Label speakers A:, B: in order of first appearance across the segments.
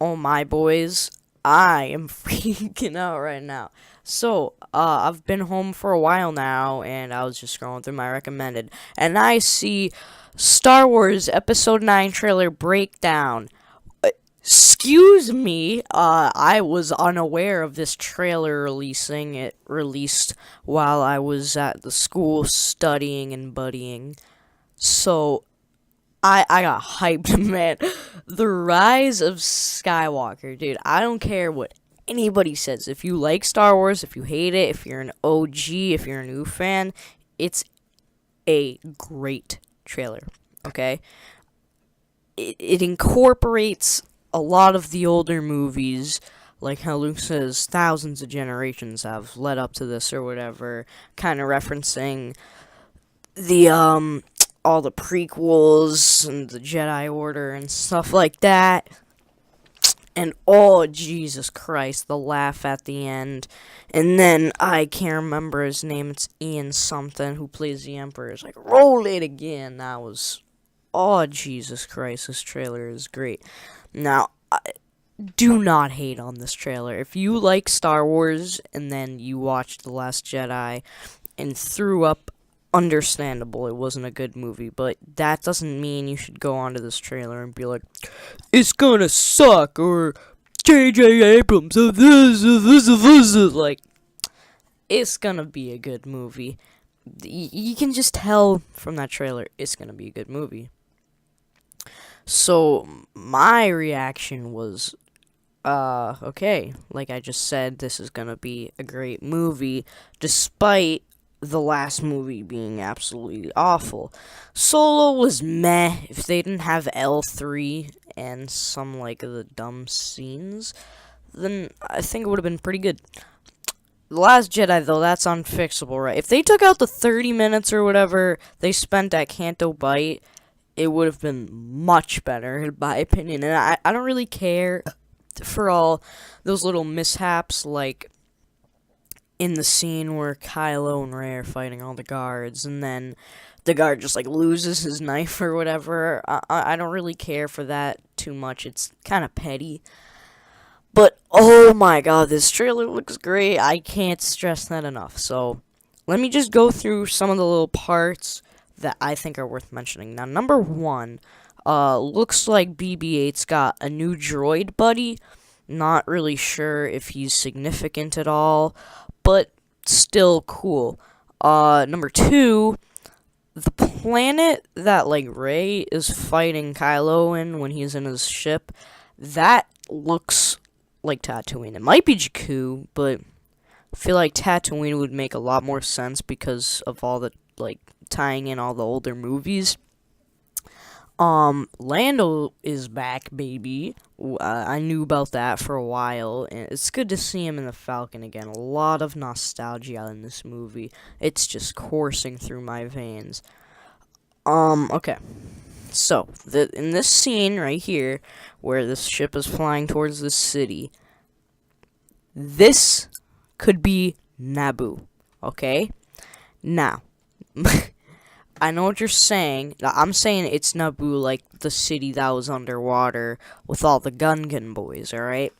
A: Oh my boys, I am freaking out right now. So, I've been home for a while now, and I was just scrolling through my recommended, and I see Star Wars Episode 9 trailer breakdown. Excuse me, I was unaware of this trailer releasing. It released while I was at the school studying and buddying. So, I got hyped, man. The Rise of Skywalker, dude. I don't care what anybody says. If you like Star Wars, if you hate it, if you're an OG, if you're a new fan, it's a great trailer. Okay? It incorporates a lot of the older movies, like how Luke says thousands of generations have led up to this or whatever, kind of referencing the all the prequels and the Jedi Order and stuff like that. And oh Jesus Christ, the laugh at the end. And then I can't remember his name, it's Ian something who plays the Emperor. It's like roll it again. That was oh Jesus Christ, this trailer is great. Now do not hate on this trailer. If you like Star Wars and then you watched The Last Jedi and threw up, understandable, it wasn't a good movie, but that doesn't mean you should go onto this trailer and be like, it's gonna suck, or J.J. Abrams of this, like, it's gonna be a good movie. You can just tell from that trailer, it's gonna be a good movie. So, my reaction was, okay, like I just said, this is gonna be a great movie, despite the last movie being absolutely awful. Solo was meh. If they didn't have L3 and some, like, of the dumb scenes, then I think it would have been pretty good. The Last Jedi, though, that's unfixable, right? If they took out the 30 minutes or whatever they spent at Canto Bight, it would have been much better, in my opinion. And I don't really care for all those little mishaps, like in the scene where Kylo and Rey are fighting all the guards, and then the guard just, like, loses his knife or whatever. I don't really care for that too much. It's kind of petty. But, oh my god, this trailer looks great. I can't stress that enough. So, let me just go through some of the little parts that I think are worth mentioning. Now, number one, looks like BB-8's got a new droid buddy. Not really sure if he's significant at all, but still cool. Number two, the planet that, like, Rey is fighting Kylo in when he's in his ship, that looks like Tatooine. It might be Jakku, but I feel like Tatooine would make a lot more sense because of all the, like, tying in all the older movies. Lando is back, baby. I knew about that for a while, and it's good to see him in the Falcon again. A lot of nostalgia in this movie. It's just coursing through my veins. Okay. So, in this scene right here, where this ship is flying towards the city, this could be Naboo, okay? Now, I know what you're saying. I'm saying it's Naboo, like the city that was underwater with all the Gungan boys, alright?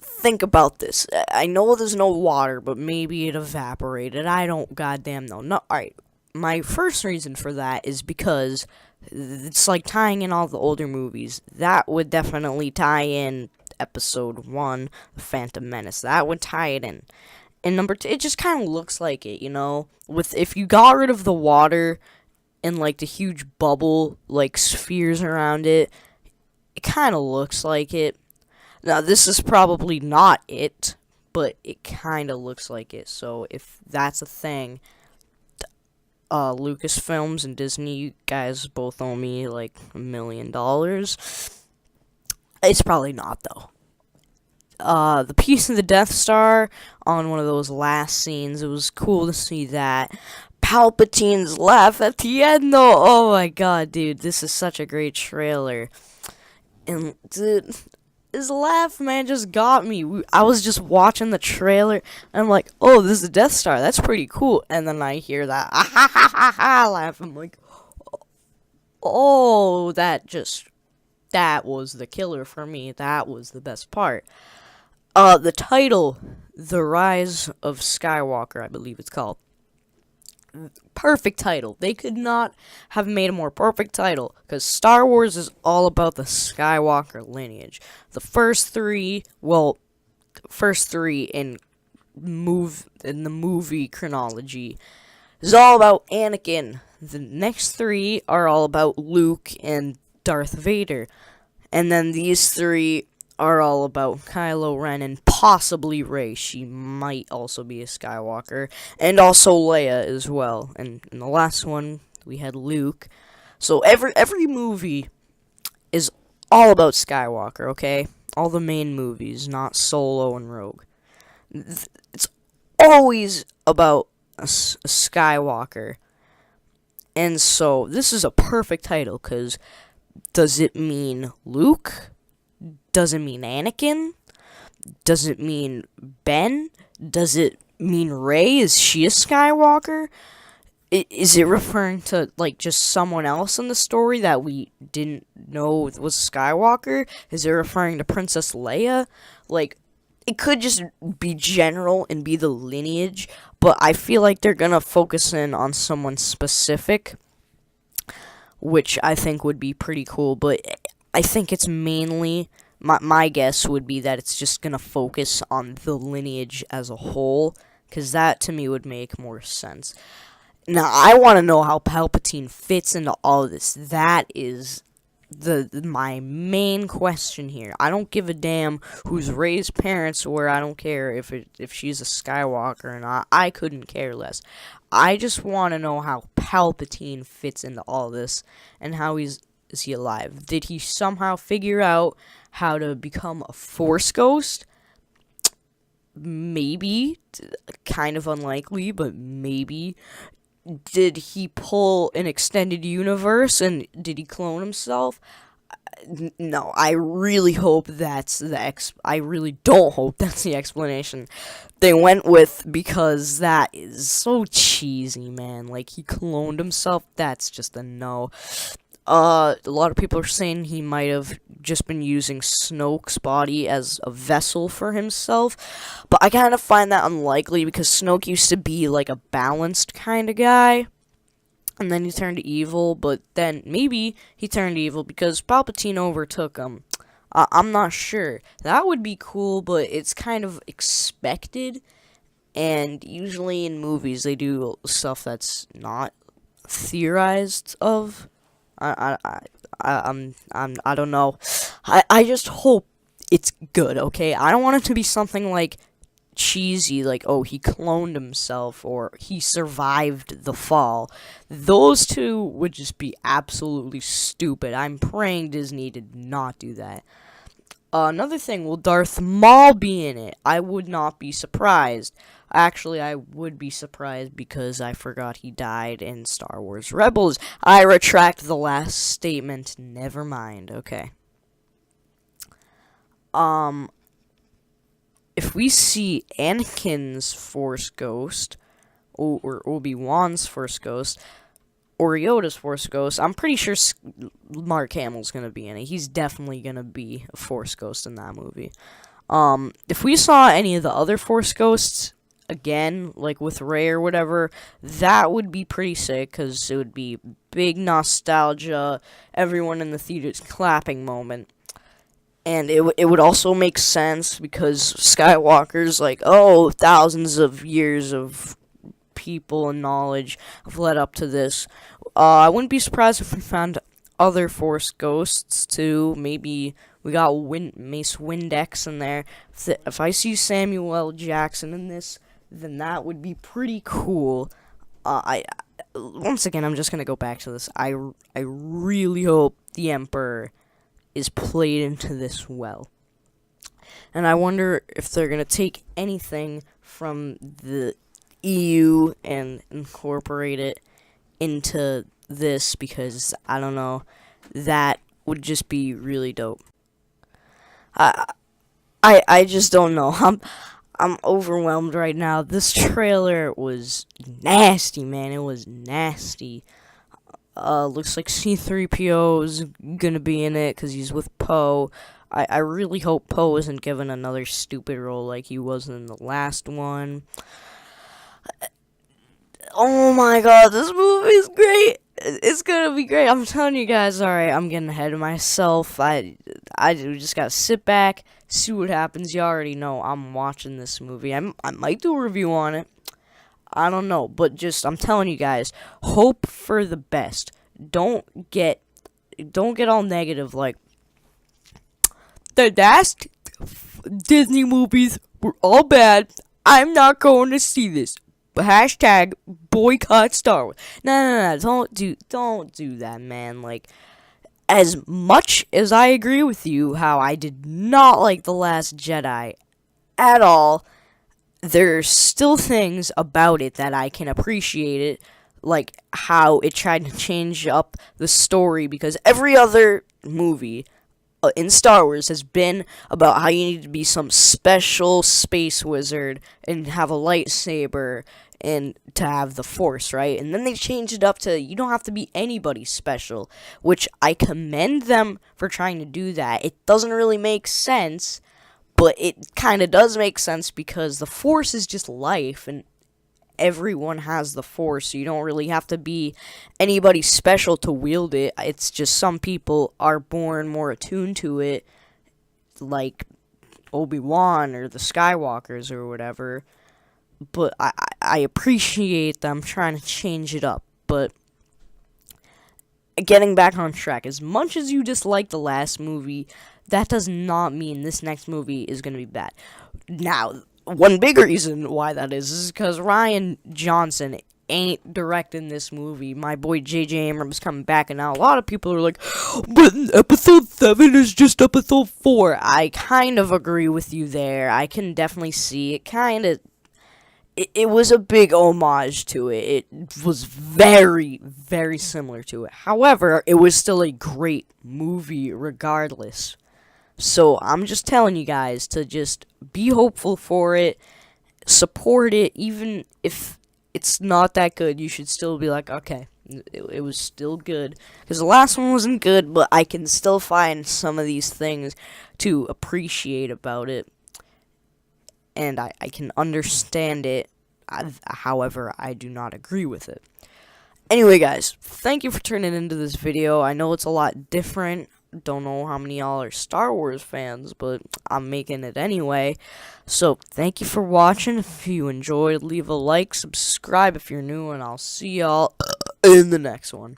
A: Think about this. I know there's no water, but maybe it evaporated. I don't goddamn know. No, alright. My first reason for that is because it's like tying in all the older movies. That would definitely tie in Episode 1, The Phantom Menace. That would tie it in. And number two, it just kind of looks like it, you know? If you got rid of the water and, like, the huge bubble, like, spheres around it, it kind of looks like it. Now, this is probably not it, but it kind of looks like it. So, if that's a thing, Lucasfilms and Disney, you guys both owe me, like, $1 million. It's probably not, though. The piece of the Death Star on one of those last scenes, it was cool to see that. Palpatine's laugh at the end, though. Oh my god, dude, this is such a great trailer. And, dude, his laugh, man, just got me. I was just watching the trailer, and I'm like, oh, this is the Death Star. That's pretty cool. And then I hear that, ah ha ha ha ha laugh. I'm like, oh, that just that was the killer for me. That was the best part. The title, The Rise of Skywalker, I believe it's called. Perfect title. They could not have made a more perfect title, because Star Wars is all about the Skywalker lineage. The first three in the movie chronology is all about Anakin. The next three are all about Luke and Darth Vader. And then these three are all about Kylo Ren and possibly Rey. She might also be a Skywalker. And also Leia as well. And in the last one, we had Luke. So every movie is all about Skywalker, okay? All the main movies, not Solo and Rogue. It's always about a Skywalker. And so this is a perfect title, because does it mean Luke? Does it mean Anakin? Does it mean Ben? Does it mean Rey? Is she a Skywalker? Is it referring to, like, just someone else in the story that we didn't know was Skywalker? Is it referring to Princess Leia? Like, it could just be general and be the lineage, but I feel like they're gonna focus in on someone specific, which I think would be pretty cool, but I think it's mainly, my guess would be that it's just gonna focus on the lineage as a whole, because that to me would make more sense. Now, I want to know how Palpatine fits into all of this. That is my main question here. I don't give a damn who's Rey's parents were. I don't care if she's a Skywalker or not. I couldn't care less. I just want to know how Palpatine fits into all this, and how is he alive? Did he somehow figure out how to become a Force ghost? Maybe. Kind of unlikely, but maybe. Did he pull an extended universe, and did he clone himself? No, I really hope that's I really don't hope that's the explanation they went with, because that is so cheesy, man. Like, he cloned himself. That's just a no. A lot of people are saying he might have just been using Snoke's body as a vessel for himself, but I kind of find that unlikely, because Snoke used to be like a balanced kind of guy, and then he turned evil, but then maybe he turned evil because Palpatine overtook him. I'm not sure. That would be cool, but it's kind of expected, and usually in movies they do stuff that's not theorized of. I don't know. I just hope it's good, okay? I don't want it to be something like cheesy, like, oh, he cloned himself, or he survived the fall. Those two would just be absolutely stupid. I'm praying Disney did not do that. Another thing, will Darth Maul be in it? I would not be surprised. Actually, I would be surprised, because I forgot he died in Star Wars Rebels. I retract the last statement. Never mind. Okay. If we see Anakin's Force Ghost, or Obi-Wan's Force Ghost, or Yoda's Force Ghost, I'm pretty sure Mark Hamill's gonna be in it. He's definitely gonna be a Force Ghost in that movie. If we saw any of the other Force Ghosts, again, like with Rey or whatever, that would be pretty sick, because it would be big nostalgia, everyone in the theater's clapping moment. And it would also make sense, because Skywalker's like, oh, thousands of years of people and knowledge have led up to this. I wouldn't be surprised if we found other Force Ghosts too. Maybe we got Mace Windex in there. If I see Samuel L. Jackson in this, then that would be pretty cool. Once again, I'm just gonna go back to this. I really hope the Emperor is played into this well. And I wonder if they're gonna take anything from the EU and incorporate it into this, because I don't know, that would just be really dope. I just don't know. I'm overwhelmed right now. This trailer was nasty, man. It was nasty. Looks like C-3PO is gonna be in it because he's with Poe. I really hope Poe isn't given another stupid role like he was in the last one. Oh my god, this movie is great. It's gonna be great. I'm telling you guys. Alright, I'm getting ahead of myself. I just gotta sit back, see what happens. You already know I'm watching this movie. I might do a review on it. I don't know, but just I'm telling you guys, hope for the best. Don't get all negative like the last Disney movies were all bad. I'm not going to see this. Hashtag boycott Star Wars. No, don't do that, man. Like, as much as I agree with you, how I did not like The Last Jedi at all, there's still things about it that I can appreciate it, like how it tried to change up the story, because every other movie in Star Wars has been about how you need to be some special space wizard and have a lightsaber and to have the Force, right? And then they changed it up to you don't have to be anybody special, which I commend them for trying to do that. It doesn't really make sense, but it kind of does make sense because the Force is just life, and everyone has the Force, so you don't really have to be anybody special to wield it. It's just some people are born more attuned to it, like Obi-Wan or the Skywalkers or whatever. But I appreciate them trying to change it up. But getting back on track, as much as you dislike the last movie, that does not mean this next movie is going to be bad. Now, one big reason why that is because Rian Johnson ain't directing this movie. My boy J.J. Abrams coming back, and now a lot of people are like, but episode 7 is just episode 4. I kind of agree with you there. I can definitely see it kind of. It was a big homage to it. It was very, very similar to it. However, it was still a great movie regardless. So I'm just telling you guys to just be hopeful for it, support it, even if it's not that good. You should still be like, okay, it was still good. Because the last one wasn't good, but I can still find some of these things to appreciate about it. And I can understand it, however, I do not agree with it. Anyway, guys, thank you for tuning into this video. I know it's a lot different. Don't know how many y'all are Star Wars fans, but I'm making it anyway. So, thank you for watching. If you enjoyed, leave a like, subscribe if you're new, and I'll see y'all in the next one.